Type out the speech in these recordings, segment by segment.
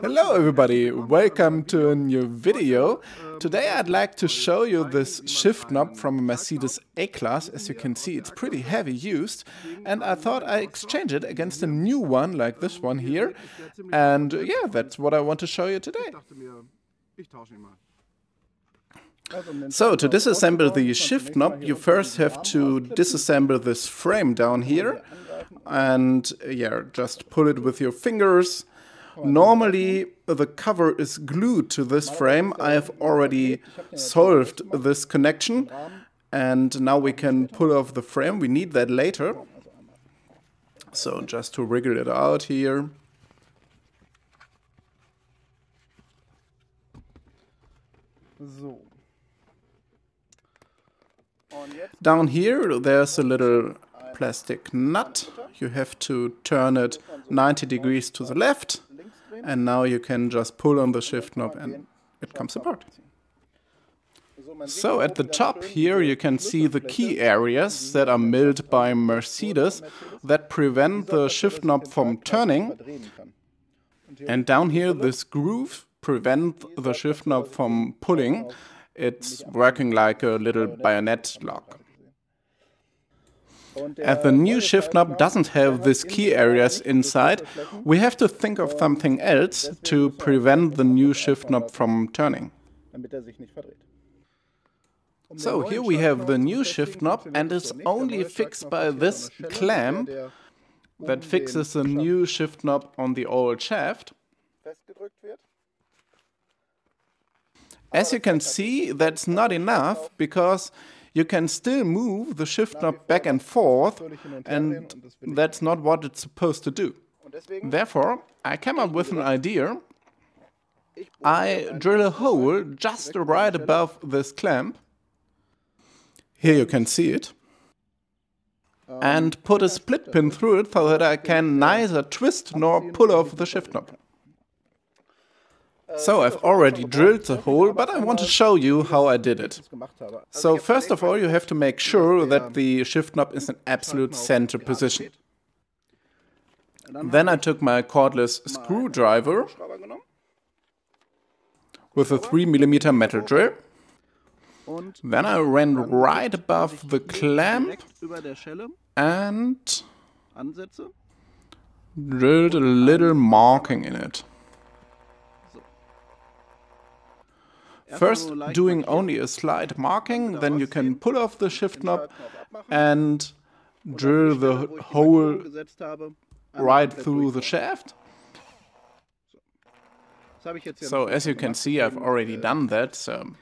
Hello everybody, welcome to a new video. Today I'd like to show you this shift knob from a Mercedes A-Class. As you can see, it's pretty heavy used, and I thought I'd exchange it against a new one like this one here. And yeah, that's what I want to show you today. So to disassemble the shift knob, you first have to disassemble this frame down here. And yeah, just pull it with your fingers. Normally the cover is glued to this frame. I have already solved this connection, and now we can pull off the frame. We need that later. So just to wriggle it out here. Down here there's a little plastic nut. You have to turn it 90 degrees to the left, and now you can just pull on the shift knob and it comes apart. So at the top here you can see the key areas that are milled by Mercedes that prevent the shift knob from turning. And down here this groove prevents the shift knob from pulling. It's working like a little bayonet lock. As the new shift knob doesn't have these key areas inside, we have to think of something else to prevent the new shift knob from turning. So here we have the new shift knob, and it's only fixed by this clamp that fixes the new shift knob on the old shaft. As you can see, that's not enough, because you can still move the shift knob back and forth, and that's not what it's supposed to do. Therefore, I came up with an idea. I drill a hole just right above this clamp. Here you can see it. And put a split pin through it so that I can neither twist nor pull off the shift knob. So I've already drilled the hole, but I want to show you how I did it. So first of all, you have to make sure that the shift knob is in absolute center position. Then I took my cordless screwdriver with a 3mm metal drill. Then I ran right above the clamp and drilled a little marking in it. First doing only a slight marking, then you can pull off the shift knob and drill the hole right through the shaft. So as you can see, I've already done that. So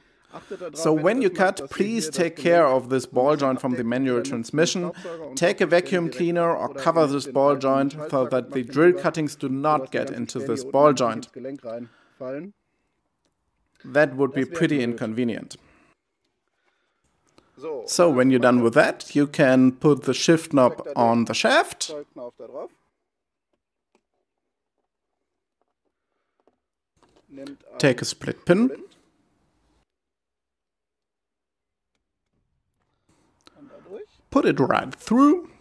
when you cut, please take care of this ball joint from the manual transmission. Take a vacuum cleaner or cover this ball joint so that the drill cuttings do not get into this ball joint. That would be pretty inconvenient. So when you're done with that, you can put the shift knob on the shaft. Take a split pin. Put it right through.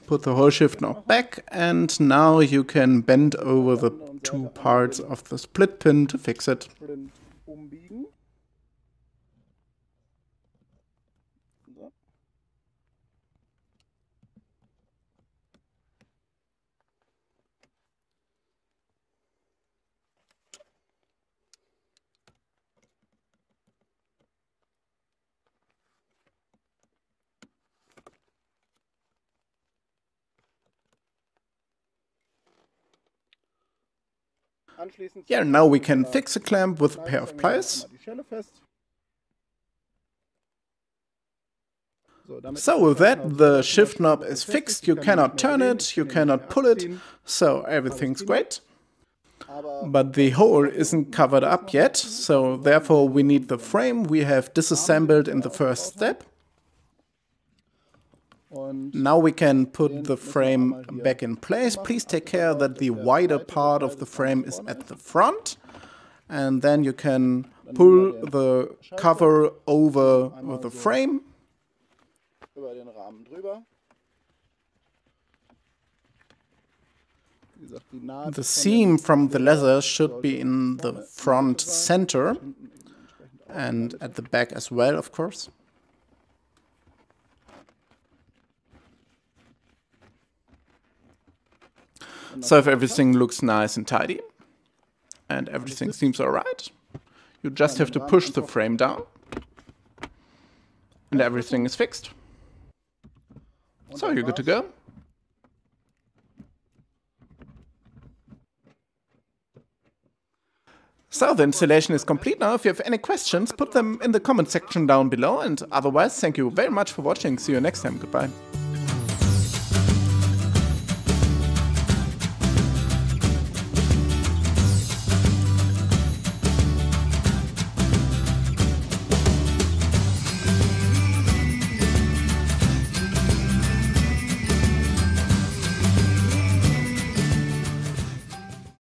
Put the whole shift knob back, and now you can bend over the two parts of the split pin to fix it. Yeah, now we can fix a clamp with a pair of pliers. So with that, the shift knob is fixed. You cannot turn it, you cannot pull it, so everything's great. But the hole isn't covered up yet, so therefore we need the frame we have disassembled in the first step. Now we can put the frame back in place. Please take care that the wider part of the frame is at the front. And then you can pull the cover over the frame. The seam from the leather should be in the front center and at the back as well, of course. So if everything looks nice and tidy and everything seems alright, you just have to push the frame down and everything is fixed. So you're good to go. So the installation is complete now. If you have any questions, put them in the comment section down below, and otherwise, thank you very much for watching. See you next time. Goodbye.